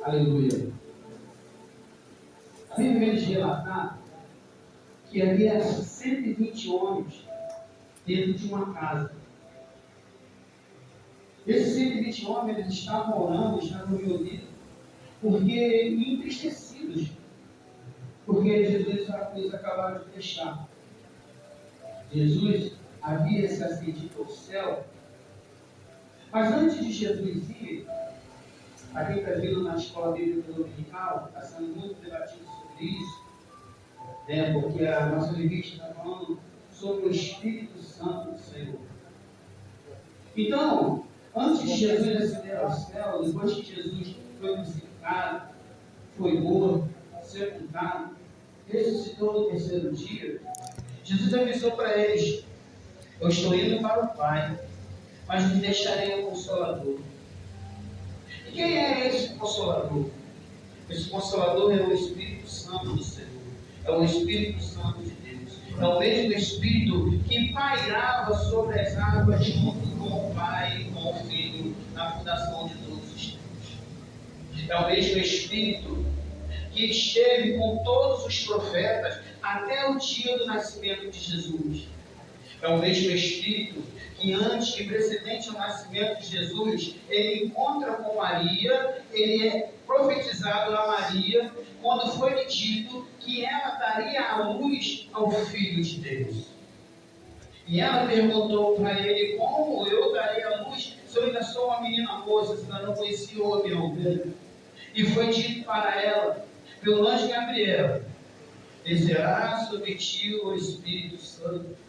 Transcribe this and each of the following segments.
Aleluia. A Bíblia diz relatar que havia 120 homens dentro de uma casa. Esses 120 homens eles estavam orando, estavam reunidos, porque entristecidos, porque Jesus eles acabaram de deixar. Jesus havia se ascendido ao céu, mas antes de Jesus ir, a quem está vindo na escola bíblica dominical, está sendo muito debatido sobre isso, porque a nossa revista está falando sobre o Espírito Santo do Senhor. Então, antes de Jesus ascender ao céu, depois que Jesus foi crucificado, foi morto, sepultado, ressuscitou no terceiro dia, Jesus avisou para eles: eu estou indo para o Pai, mas me deixarei o Consolador. E quem é esse Consolador? Esse Consolador é o Espírito Santo do Senhor, é o Espírito Santo de Deus, é o mesmo Espírito que pairava sobre as águas junto com o Pai e com o Filho na fundação de todos os tempos. É o mesmo Espírito que esteve com todos os profetas até o dia do nascimento de Jesus. É o mesmo Espírito que antes e precedente ao nascimento de Jesus, ele encontra com Maria, ele é profetizado a Maria, quando foi dito que ela daria a luz ao Filho de Deus. E ela perguntou para ele: como eu darei a luz se eu ainda sou uma menina moça, se ainda não conhecia o homem algum? E foi dito para ela, pelo anjo Gabriel: descerá sobre ti o Espírito Santo.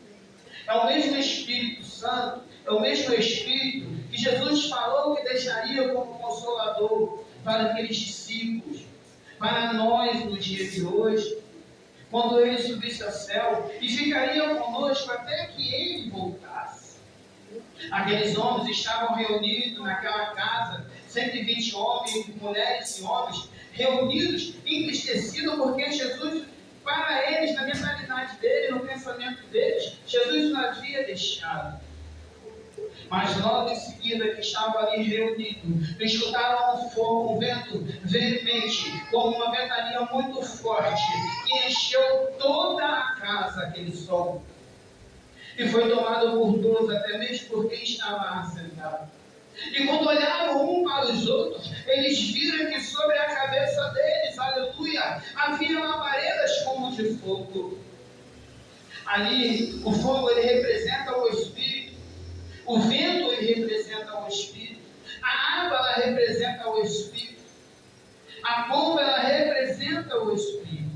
É o mesmo Espírito Santo, é o mesmo Espírito que Jesus falou que deixaria como Consolador para aqueles discípulos, para nós no dia de hoje, quando ele subisse ao céu e ficaria conosco até que ele voltasse. Aqueles homens estavam reunidos naquela casa, 120 homens, mulheres e homens, reunidos, entristecidos, porque Jesus, para eles, na mentalidade deles, no pensamento deles, Jesus não havia deixado. Mas logo em seguida que estavam ali reunidos, escutaram um fogo, um vento veemente, como uma ventania muito forte, que encheu toda a casa, aquele som. E foi tomado por todos, até mesmo por quem estava assentado. E quando olharam um para os outros, eles viram que sobre a cabeça deles, aleluia, havia labaredas como de fogo. Ali, o fogo ele representa o Espírito, o vento ele representa o Espírito, a água ela representa o Espírito, a pomba ela representa o Espírito.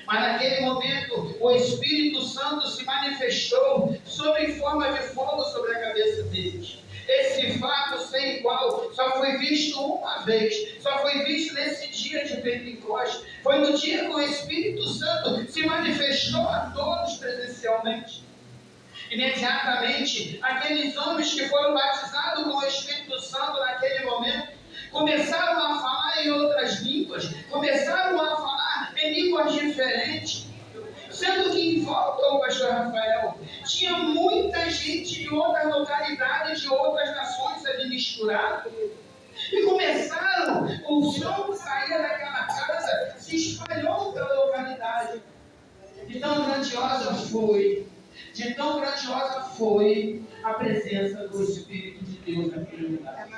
Mas naquele momento, o Espírito Santo se manifestou em forma de fogo sobre a cabeça deles. Esse fato sem igual só foi visto uma vez, só foi visto nesse dia de Pentecostes. Foi no dia que o Espírito Santo se manifestou a todos presencialmente. Imediatamente, aqueles homens que foram batizados com o Espírito Santo naquele momento, começaram a falar em outras línguas, começaram a falar em línguas diferentes. Sendo que em volta ao pastor Rafael, tinha muita gente de outras localidades, de outras nações ali misturado. E começaram, o som que saía daquela casa se espalhou pela localidade. De tão grandiosa foi a presença do Espírito de Deus naquele lugar.